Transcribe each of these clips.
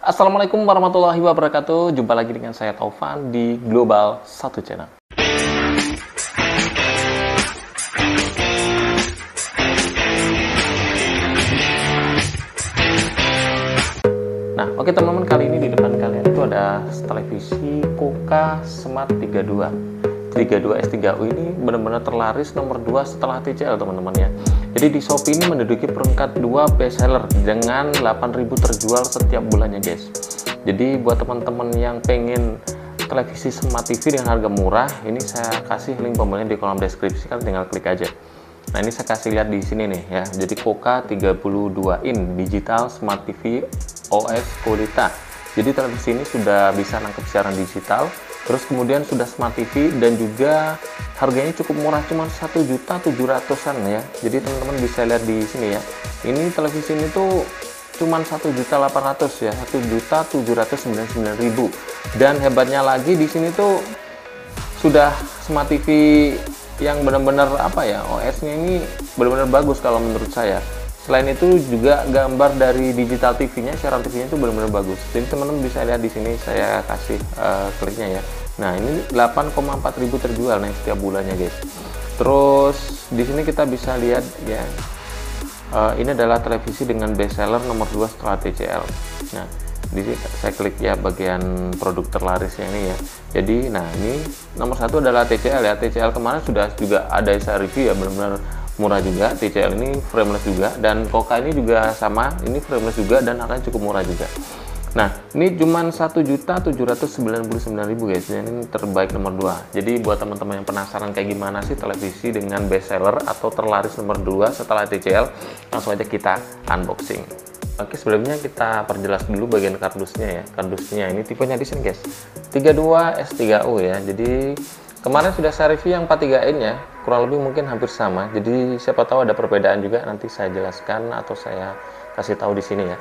Assalamualaikum warahmatullahi wabarakatuh. Jumpa lagi dengan saya Taufan di Global 1 Channel. Nah, oke teman-teman, kali ini di depan kalian itu ada televisi Koka Smart 32 S3U. Ini benar-benar terlaris nomor 2 setelah TCL teman-teman ya. Jadi di Shopee ini menduduki peringkat 2 best seller dengan 8.000 terjual setiap bulannya guys. Jadi buat teman-teman yang pengen televisi Smart TV dengan harga murah, ini saya kasih link pembelian di kolom deskripsi, kalian tinggal klik aja. Nah, ini saya kasih lihat di sini nih ya. Jadi Koka 32 in digital Smart TV OS Qualita. Jadi televisi ini sudah bisa nangkep siaran digital, terus kemudian sudah Smart TV dan juga harganya cukup murah, cuma 1.700.000-an ya. Jadi teman-teman bisa lihat di sini ya. Ini televisi ini tuh cuma 1.800.000 ya, 1.799.000. Dan hebatnya lagi di sini tuh sudah Smart TV yang benar-benar apa ya, OS-nya ini benar-benar bagus kalau menurut saya. Selain itu juga gambar dari digital TV-nya, siaran TV-nya itu benar-benar bagus. Jadi teman-teman bisa lihat di sini, saya kasih kliknya ya. Nah, ini 8,4.000 terjual nih setiap bulannya guys. Terus di sini kita bisa lihat ya, ini adalah televisi dengan best seller nomor 2 setelah TCL. Nah, di sini saya klik ya bagian produk terlarisnya ini ya. Jadi, nah ini nomor 1 adalah TCL ya. TCL kemarin sudah juga ada saya review ya, benar-benar murah juga. TCL ini frameless juga, dan Koka ini juga sama, ini frameless juga dan harganya cukup murah juga. Nah, ini cuman 1.799.000 guys. Ini terbaik nomor 2. Jadi buat teman-teman yang penasaran kayak gimana sih televisi dengan best seller atau terlaris nomor 2 setelah TCL, langsung aja kita unboxing. Oke, sebelumnya kita perjelas dulu bagian kardusnya ya. Kardusnya ini tipenya di sini guys, 32 S3U ya. Jadi kemarin sudah saya review yang 43in ya, kurang lebih mungkin hampir sama. Jadi siapa tahu ada perbedaan juga, nanti saya jelaskan atau saya kasih tahu di sini ya.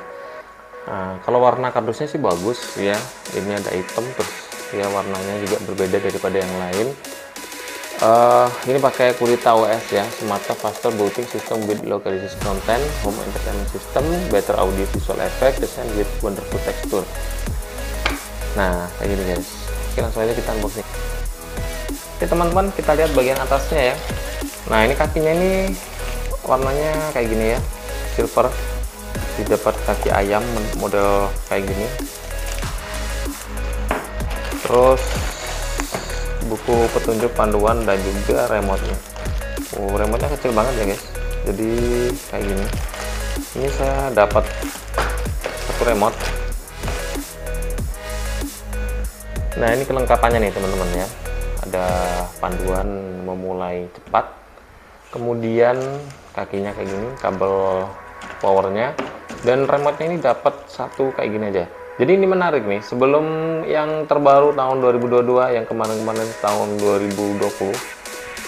Nah, kalau warna kardusnya sih bagus ya. Ini ada hitam, terus ya warnanya juga berbeda daripada yang lain. Ini pakai Qualita OS ya, Smart Faster Booting System with Localization Content, Home Entertainment System, Better Audio Visual Effect, Design with Wonderful Texture. Nah, kayak gini guys. Oke, langsung aja kita unboxing. Oke teman-teman, kita lihat bagian atasnya ya. Nah, ini kakinya ini warnanya kayak gini ya, silver. Didapat kaki ayam model kayak gini. Terus buku petunjuk panduan dan juga remote-nya. Remote-nya kecil banget ya guys. Jadi kayak gini. Ini saya dapat satu remote. Nah, ini kelengkapannya nih teman-teman ya. Ada panduan memulai cepat. Kemudian kakinya kayak gini, kabel powernya, dan remote-nya ini dapat satu kayak gini aja. Jadi ini menarik nih, sebelum yang terbaru tahun 2022, yang kemarin-kemarin tahun 2020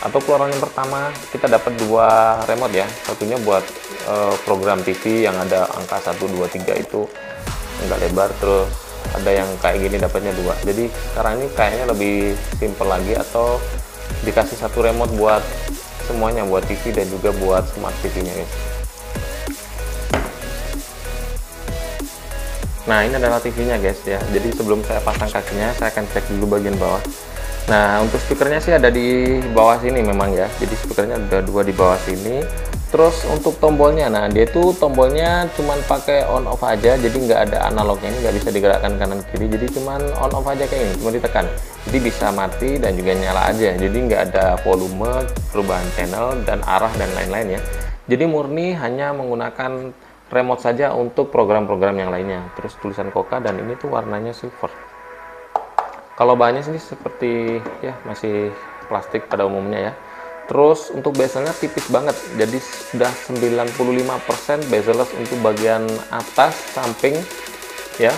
atau keluaran yang pertama, kita dapat 2 remote ya. Satunya buat program TV yang ada angka 1, 2, 3 itu enggak lebar, terus ada yang kayak gini dapatnya 2. Jadi sekarang ini kayaknya lebih simple lagi, atau dikasih satu remote buat semuanya, buat TV dan juga buat Smart TV-nya guys. Nah, ini adalah TV-nya guys ya. Jadi sebelum saya pasang kakinya, saya akan cek dulu bagian bawah. Nah, untuk speakernya sih ada di bawah sini memang ya. Jadi speakernya ada 2 di bawah sini. Terus untuk tombolnya, nah dia tuh tombolnya cuman pakai on off aja, jadi nggak ada analognya, ini nggak bisa digerakkan kanan kiri. Jadi cuman on off aja kayak ini, cuma ditekan. Jadi bisa mati dan juga nyala aja. Jadi nggak ada volume, perubahan channel dan arah dan lain-lain ya. Jadi murni hanya menggunakan remote saja untuk program-program yang lainnya. Terus tulisan Koka, dan ini tuh warnanya silver. Kalau bahannya sini seperti ya masih plastik pada umumnya ya. Terus untuk bezelnya tipis banget, jadi sudah 95% bezel-less untuk bagian atas, samping ya,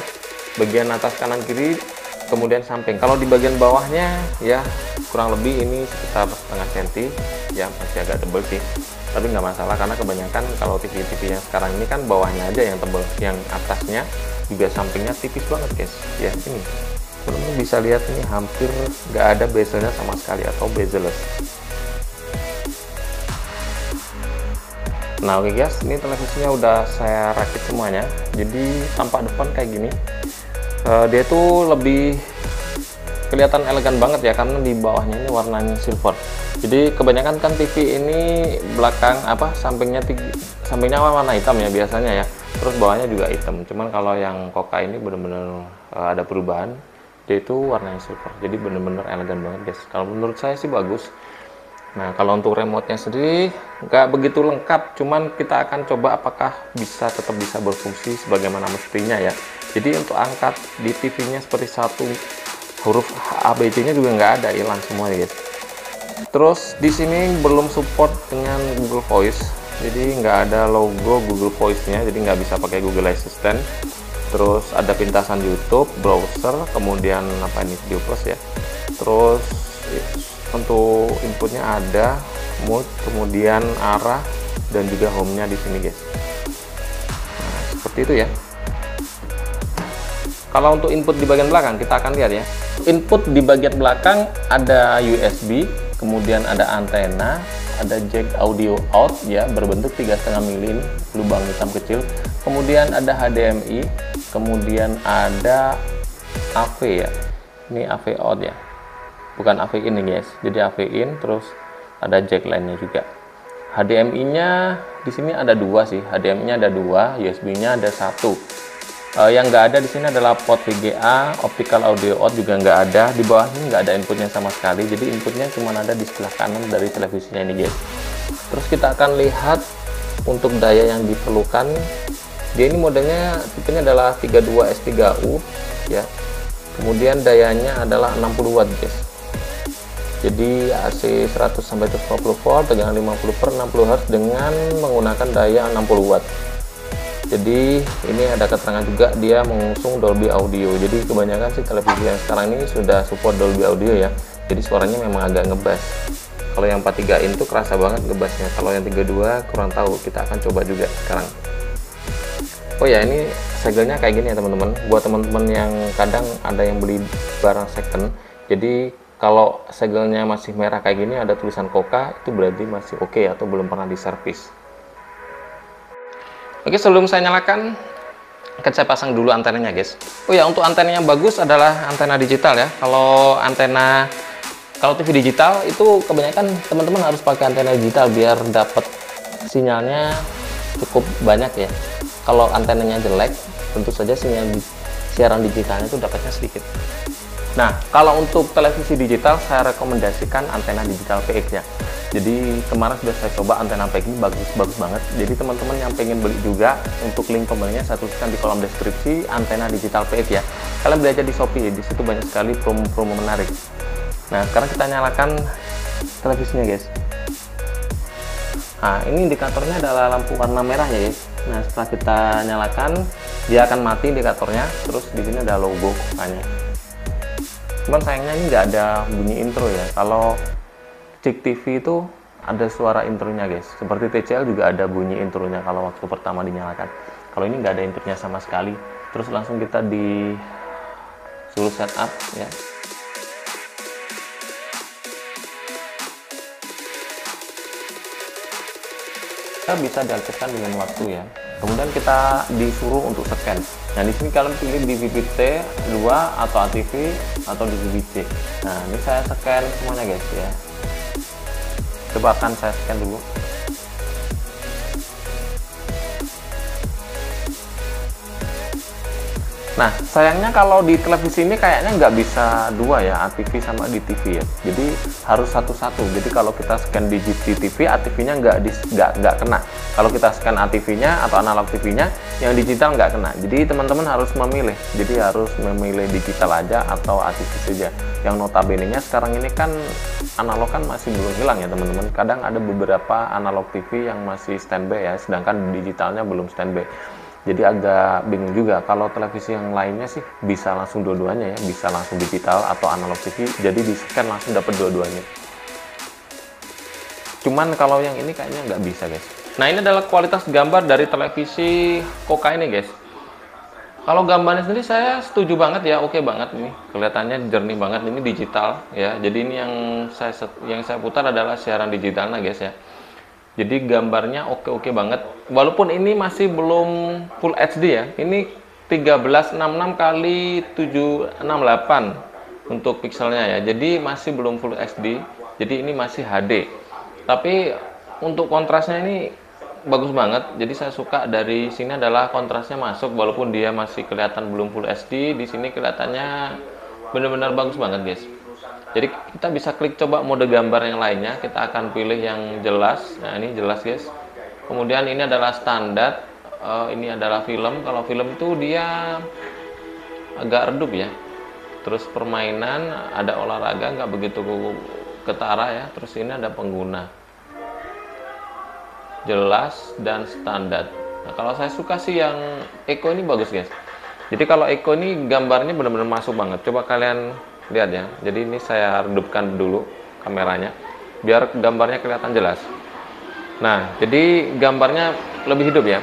bagian atas kanan kiri, kemudian samping. Kalau di bagian bawahnya ya kurang lebih ini sekitar setengah senti ya, masih agak tebal sih. Tapi nggak masalah, karena kebanyakan kalau TV-TV yang sekarang ini kan bawahnya aja yang tebal, yang atasnya juga sampingnya tipis banget guys ya. Ini teman-teman bisa lihat, ini hampir nggak ada bezelnya sama sekali atau bezel-less. Nah oke guys, ini televisinya udah saya rakit semuanya. Jadi tampak depan kayak gini, Dia tuh lebih kelihatan elegan banget ya, karena di bawahnya ini warnanya silver. Jadi kebanyakan kan TV ini belakang sampingnya warna hitam ya biasanya ya, terus bawahnya juga hitam. Cuman kalau yang Koka ini bener-bener ada perubahan, dia itu warnanya silver, jadi bener-bener elegan banget guys. Kalau menurut saya sih bagus. Nah, kalau untuk remote-nya sendiri nggak begitu lengkap, cuman kita akan coba apakah tetap bisa berfungsi sebagaimana mestinya ya. Jadi untuk angkat di TV-nya seperti satu huruf ABC-nya juga nggak ada, hilang semua ya guys. Terus di sini belum support dengan Google Voice, jadi nggak ada logo Google Voice-nya, jadi nggak bisa pakai Google Assistant. Terus ada pintasan YouTube, browser, kemudian apa ini, Video Plus ya. Terus untuk inputnya ada mode, kemudian arah, dan juga home-nya di sini guys. Nah, seperti itu ya. Kalau untuk input di bagian belakang kita akan lihat ya. Input di bagian belakang ada USB, kemudian ada antena, ada jack audio out ya, berbentuk 3,5 mili lubang hitam kecil. Kemudian ada HDMI, kemudian ada AV ya. Ini AV out ya. Bukan AV in nih guys. Jadi AV in, terus ada jack lainnya juga. HDMI-nya di sini ada dua sih. HDMI-nya ada dua, USB-nya ada satu. Yang nggak ada di sini adalah port VGA, optical audio out juga nggak ada. Di bawah ini nggak ada inputnya sama sekali. Jadi inputnya cuma ada di sebelah kanan dari televisinya ini guys. Terus kita akan lihat untuk daya yang diperlukan. Dia ini modenya tipenya adalah 32S3U ya. Kemudian dayanya adalah 60 watt guys. Jadi AC 100 sampai 150 volt, tegangan 50 per 60 Hz dengan menggunakan daya 60 watt. Jadi ini ada keterangan juga dia mengusung Dolby Audio. Jadi kebanyakan sih televisi yang sekarang ini sudah support Dolby Audio ya. Jadi suaranya memang agak ngebass. Kalau yang 43 in tuh kerasa banget ngebassnya. Kalau yang 32 kurang tahu, kita akan coba juga sekarang. Oh ya, ini segelnya kayak gini ya teman-teman. Buat teman-teman yang kadang ada yang beli barang second, jadi kalau segelnya masih merah kayak gini ada tulisan Koka, itu berarti masih oke atau belum pernah diservis. Oke, sebelum saya nyalakan, akan saya pasang dulu antenanya guys. Oh ya, untuk antena yang bagus adalah antena digital ya. Kalau TV digital itu kebanyakan teman-teman harus pakai antena digital biar dapat sinyalnya cukup banyak ya. Kalau antenanya jelek, tentu saja siaran digitalnya itu dapatnya sedikit. Nah, kalau untuk televisi digital saya rekomendasikan antena digital PX ya. Jadi kemarin sudah saya coba antena PX ini bagus banget. Jadi teman-teman yang pengen beli juga, untuk link pembelinya saya tuliskan di kolom deskripsi, antena digital PX ya. Kalian beli aja di Shopee, di situ banyak sekali promo-promo menarik. Nah, sekarang kita nyalakan televisinya guys. Nah, ini indikatornya adalah lampu warna merah ya guys. Nah, setelah kita nyalakan, dia akan mati indikatornya. Terus di sini ada logo Kokanya. Cuman sayangnya ini nggak ada bunyi intro ya. Kalau Cik TV itu ada suara intronya guys. Seperti TCL juga ada bunyi intronya kalau waktu pertama dinyalakan. Kalau ini nggak ada intronya sama sekali. Terus langsung kita disuruh setup ya. Kita bisa diaktifkan dengan waktu ya. Kemudian kita disuruh untuk scan. Nah, di sini kalian pilih DVB-T 2 atau ATV atau DVB-C. Nah, ini saya scan semuanya guys ya. Coba akan saya scan dulu. Nah, sayangnya kalau di televisi ini kayaknya nggak bisa dua ya, ATV sama DTV ya. Jadi harus satu-satu. Jadi kalau kita scan di TV, ATV-nya nggak kena. Kalau kita scan ATV-nya atau analog TV-nya, yang digital nggak kena. Jadi teman-teman harus memilih. Jadi harus memilih digital aja atau ATV saja. Yang notabene-nya sekarang ini kan analog kan masih belum hilang ya teman-teman. Kadang ada beberapa analog TV yang masih standby ya, sedangkan digitalnya belum standby. Jadi agak bingung juga. Kalau televisi yang lainnya sih bisa langsung dua-duanya ya, bisa langsung digital atau analog TV, jadi di scan langsung dapat dua-duanya. Cuman kalau yang ini kayaknya nggak bisa guys. Nah, ini adalah kualitas gambar dari televisi Koka ini guys. Kalau gambarnya sendiri saya setuju banget ya, oke banget ini, kelihatannya jernih banget. Ini digital ya, jadi ini yang saya putar adalah siaran digitalnya guys ya. Jadi gambarnya oke banget. Walaupun ini masih belum Full HD ya. Ini 1366 kali 768 untuk pikselnya ya. Jadi masih belum Full HD. Jadi ini masih HD. Tapi untuk kontrasnya ini bagus banget. Jadi saya suka dari sini adalah kontrasnya masuk walaupun dia masih kelihatan belum Full HD. Di sini kelihatannya benar-benar bagus banget, guys. Jadi kita bisa klik coba mode gambar yang lainnya. Kita akan pilih yang jelas. Nah, ini jelas, guys. Kemudian ini adalah standar. Ini adalah film. Kalau film itu dia agak redup ya. Terus permainan, ada olahraga, nggak begitu ketara ya. Terus ini ada pengguna, jelas dan standar. Nah, kalau saya suka sih yang Eco ini bagus, guys. Jadi kalau Eco ini gambarnya benar-benar masuk banget. Coba kalian lihat ya. Jadi ini saya redupkan dulu kameranya biar gambarnya kelihatan jelas. Nah, jadi gambarnya lebih hidup ya.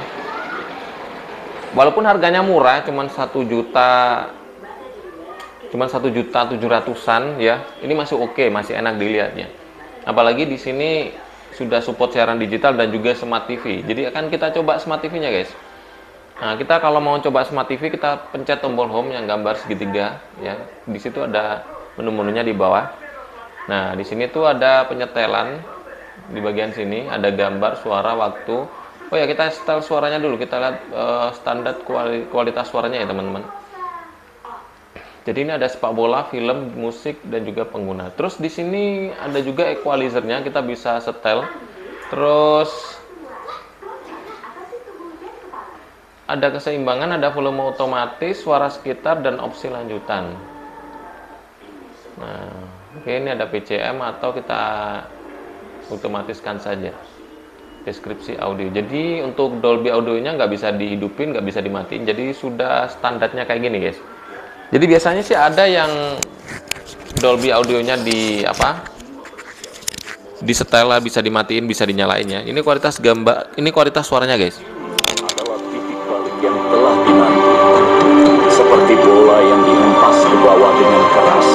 Walaupun harganya murah, cuman 1.700.000-an ya. Ini masih oke, masih enak dilihatnya. Apalagi di sini sudah support siaran digital dan juga Smart TV. Jadi akan kita coba Smart TV-nya, guys. Nah, kita kalau mau coba Smart TV, kita pencet tombol home yang gambar segitiga ya. Di situ ada menu-menunya di bawah. Nah, di sini tuh ada penyetelan di bagian sini, ada gambar, suara, waktu. Oh ya, kita setel suaranya dulu. Kita lihat standar kualitas suaranya ya, teman-teman. Jadi ini ada sepak bola, film, musik, dan juga pengguna. Terus di sini ada juga equalizer-nya, kita bisa setel. Terus ada keseimbangan, ada volume otomatis, suara sekitar, dan opsi lanjutan. Nah, oke, ini ada PCM atau kita otomatiskan saja. Deskripsi audio. Jadi untuk Dolby audionya nggak bisa dihidupin, nggak bisa dimatiin. Jadi sudah standarnya kayak gini, guys. Jadi biasanya sih ada yang Dolby audionya di setel, bisa dimatiin, bisa dinyalain ya. Ini kualitas gambar, ini kualitas suaranya, guys. Adalah titik balik yang telah dinanti, seperti bola yang dihempas ke bawah dengan keras.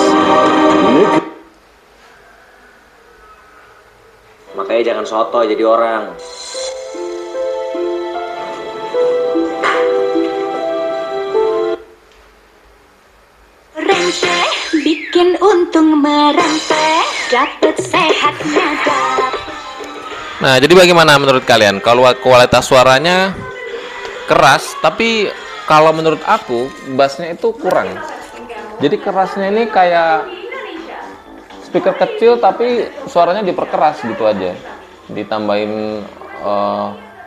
Makanya jangan soto jadi orang. Rente bikin untung merente, dapat sehat nada. Nah, jadi bagaimana menurut kalian? Kalau kualitas suaranya keras, tapi kalau menurut aku bassnya itu kurang. Jadi kerasnya ini kayak speaker kecil tapi suaranya diperkeras gitu aja. Ditambahin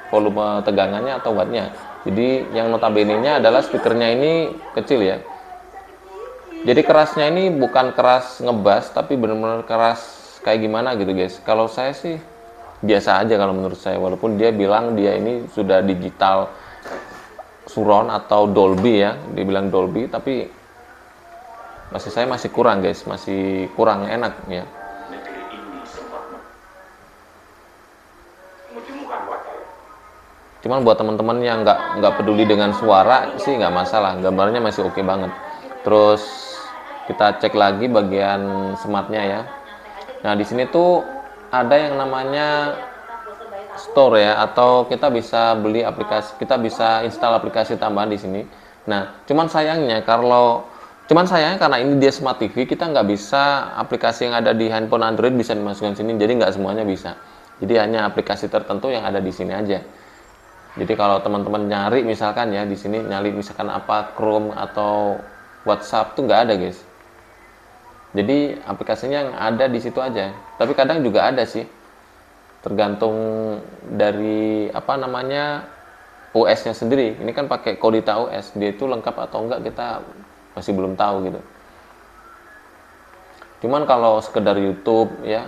volume tegangannya atau wattnya. Jadi yang notabene-nya adalah speakernya ini kecil ya. Jadi kerasnya ini bukan keras ngebas, tapi benar-benar keras kayak gimana gitu, guys. Kalau saya sih biasa aja kalau menurut saya, walaupun dia bilang dia ini sudah digital surround atau Dolby ya, dia bilang Dolby, tapi saya masih kurang, guys, masih kurang enak ya. Cuman buat teman-teman yang nggak peduli dengan suara sih nggak masalah, gambarnya masih oke banget. Terus kita cek lagi bagian smartnya ya. Nah, di sini tuh ada yang namanya store ya, atau kita bisa beli aplikasi, kita bisa install aplikasi tambahan di sini. Nah, cuman sayangnya karena ini dia Smart TV, kita nggak bisa aplikasi yang ada di handphone Android bisa dimasukkan sini, jadi nggak semuanya bisa. Jadi hanya aplikasi tertentu yang ada di sini aja. Jadi kalau teman-teman nyari misalkan ya di sini nyari misalkan apa Chrome atau WhatsApp tuh nggak ada, guys. Jadi aplikasinya yang ada di situ aja. Tapi kadang juga ada sih, tergantung dari OS-nya sendiri. Ini kan pakai Kodita OS, dia itu lengkap atau enggak kita masih belum tahu gitu. Cuman kalau sekedar YouTube ya,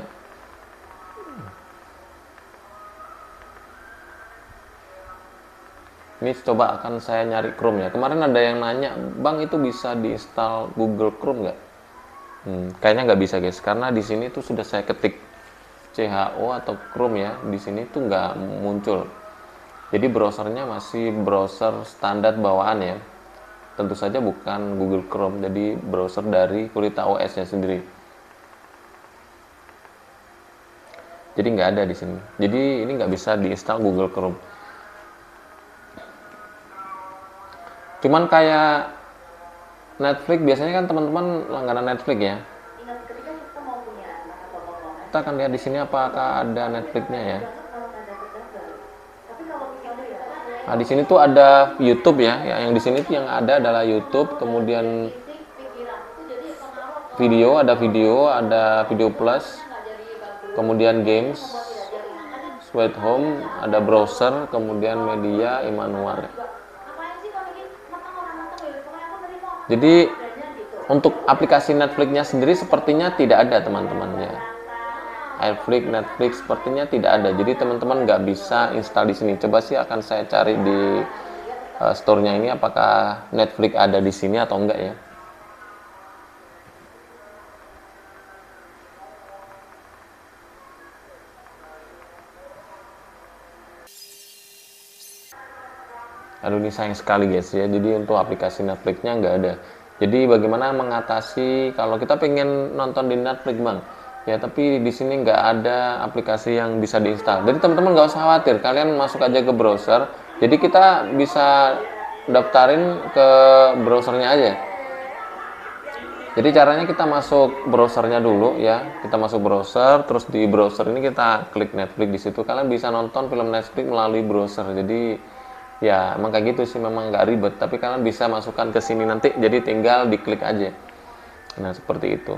ini coba akan saya nyari Chrome ya. Kemarin ada yang nanya, Bang itu bisa diinstal Google Chrome nggak? Kayaknya nggak bisa, guys, karena di sini tuh sudah saya ketik CHO atau Chrome ya, di sini tuh nggak muncul. Jadi browsernya masih browser standar bawaan ya. Tentu saja bukan Google Chrome, jadi browser dari Kodita OS-nya sendiri. Jadi nggak ada di sini. Jadi ini nggak bisa diinstal Google Chrome. Cuman kayak Netflix biasanya kan teman-teman langganan Netflix ya. Kita akan lihat di sini apakah ada Netflixnya ya. Nah di sini tuh ada YouTube ya. Yang di sini tuh yang ada adalah YouTube, kemudian video, ada video plus, kemudian games, Sweet Home, ada browser, kemudian media, Immanuel. Jadi untuk aplikasi Netflix-nya sendiri sepertinya tidak ada teman-teman ya. Netflix sepertinya tidak ada. Jadi teman-teman nggak bisa install di sini. Coba sih akan saya cari di store-nya ini apakah Netflix ada di sini atau enggak ya. Aduh ini sayang sekali guys ya. Jadi untuk aplikasi Netflix-nya nggak ada. Jadi bagaimana mengatasi kalau kita pengen nonton di Netflix bang? Ya tapi di sini nggak ada aplikasi yang bisa diinstal. Jadi teman-teman nggak usah khawatir, kalian masuk aja ke browser. Jadi kita bisa daftarin ke browsernya aja. Jadi caranya kita masuk browsernya dulu ya. Kita masuk browser, terus di browser ini kita klik Netflix di situ. Kalian bisa nonton film Netflix melalui browser. Jadi ya emang kayak gitu sih, memang nggak ribet. Tapi kalian bisa masukkan ke sini nanti. Jadi tinggal diklik aja. Nah seperti itu.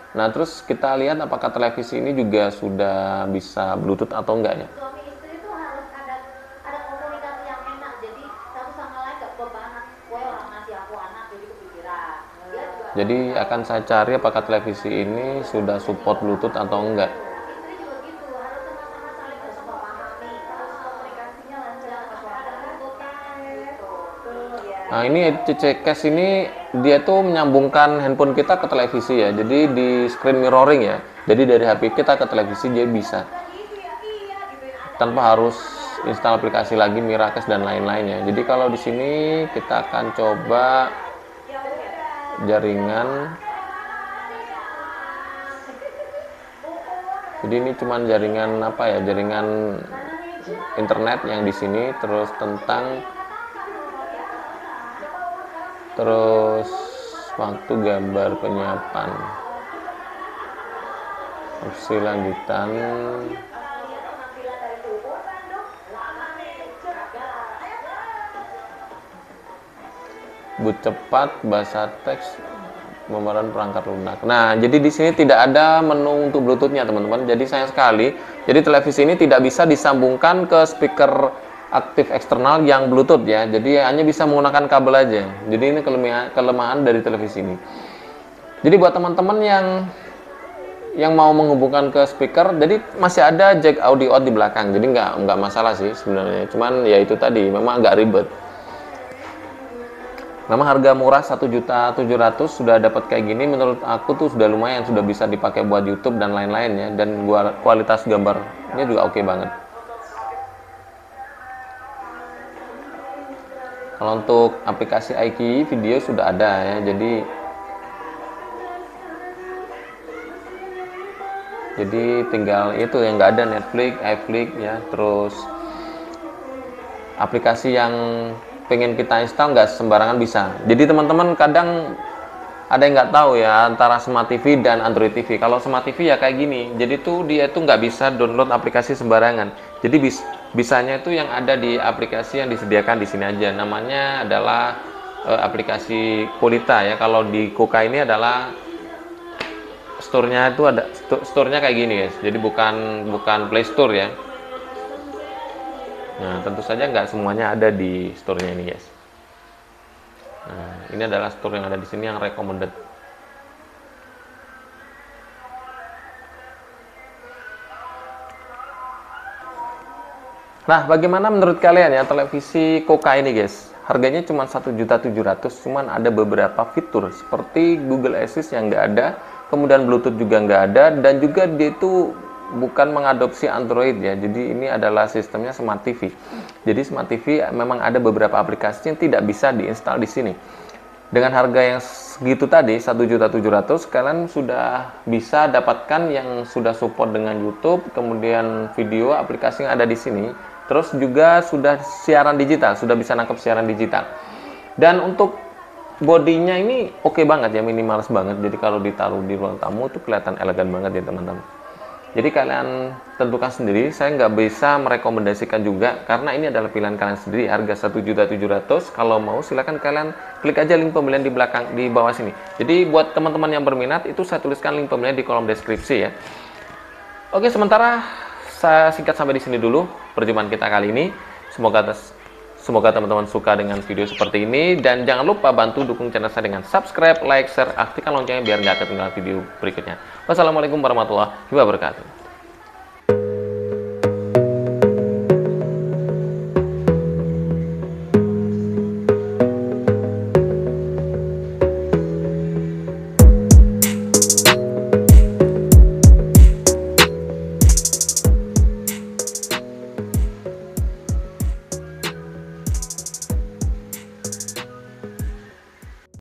Nah terus kita lihat apakah televisi ini juga sudah bisa Bluetooth atau enggak ya. Suami istri itu harus ada komunikasi yang enak, jadi satu sama lain gak bebanan. Gue orang ngasih aku anak jadi kepikiran. Jadi akan saya cari apakah televisi ini sudah support Bluetooth atau enggak. Istri juga gitu, harus sama-sama saling bisa memahami, terus komunikasinya lancar, ada kebutuhan gitu. Nah ini CC Cast ini dia tuh menyambungkan handphone kita ke televisi ya. Jadi di screen mirroring ya. Jadi dari HP kita ke televisi dia bisa. Tanpa harus install aplikasi lagi Miracast dan lain-lainnya. Jadi kalau di sini kita akan coba jaringan. Jadi ini cuman jaringan apa ya? Jaringan internet yang di sini, terus waktu gambar penyiapan, opsi lanjutan, boot cepat, bahasa teks, pembaruan perangkat lunak. Nah, jadi di sini tidak ada menu untuk Bluetooth-nya teman-teman. Jadi sayang sekali, jadi televisi ini tidak bisa disambungkan ke speaker aktif eksternal yang Bluetooth ya. Jadi hanya bisa menggunakan kabel aja. Jadi ini kelemahan dari televisi ini. Jadi buat teman-teman yang mau menghubungkan ke speaker, jadi masih ada jack audio out di belakang. Jadi nggak masalah sih sebenarnya. Cuman ya itu tadi memang agak ribet. Memang harga murah 1.700.000 sudah dapat kayak gini. Menurut aku tuh sudah lumayan, sudah bisa dipakai buat YouTube dan lain-lainnya. Dan kualitas gambarnya juga oke banget. Kalau untuk aplikasi iQIYI video sudah ada ya, jadi tinggal itu yang nggak ada Netflix, iFlix ya, terus aplikasi yang pengen kita install nggak sembarangan bisa. Jadi teman-teman kadang ada yang nggak tahu ya antara Smart TV dan Android TV. Kalau Smart TV ya kayak gini, jadi tuh dia tuh nggak bisa download aplikasi sembarangan. Jadi bisanya itu yang ada di aplikasi yang disediakan di sini aja. Namanya adalah aplikasi Qulita ya. Kalau di Kuka ini adalah store-nya itu ada store-nya kayak gini guys. Jadi bukan Play Store ya. Nah tentu saja nggak semuanya ada di store-nya ini guys. Nah ini adalah store yang ada di sini yang recommended. Nah, bagaimana menurut kalian ya televisi Koka ini, guys? Harganya cuma 1.700.000, cuman ada beberapa fitur seperti Google Assist yang nggak ada, kemudian Bluetooth juga nggak ada, dan juga dia itu bukan mengadopsi Android ya. Jadi ini adalah sistemnya Smart TV. Jadi Smart TV memang ada beberapa aplikasi yang tidak bisa diinstal di sini. Dengan harga yang segitu tadi 1.700.000, kalian sudah bisa dapatkan yang sudah support dengan YouTube, kemudian video aplikasi yang ada di sini Terus juga sudah siaran digital, sudah bisa nangkep siaran digital. Dan untuk bodinya ini oke banget ya, minimalis banget. Jadi kalau ditaruh di ruang tamu itu kelihatan elegan banget ya teman-teman. Jadi kalian tentukan sendiri, saya nggak bisa merekomendasikan juga karena ini adalah pilihan kalian sendiri. Harga 1.700.000. Kalau mau silakan kalian klik aja link pembelian di belakang, di bawah sini. Jadi buat teman-teman yang berminat itu saya tuliskan link pembelian di kolom deskripsi ya. Oke, sementara saya singkat sampai di sini dulu perjumpaan kita kali ini. Semoga teman-teman suka dengan video seperti ini, dan jangan lupa bantu dukung channel saya dengan subscribe, like, share, aktifkan loncengnya biar nggak ketinggalan video berikutnya. Wassalamualaikum warahmatullahi wabarakatuh.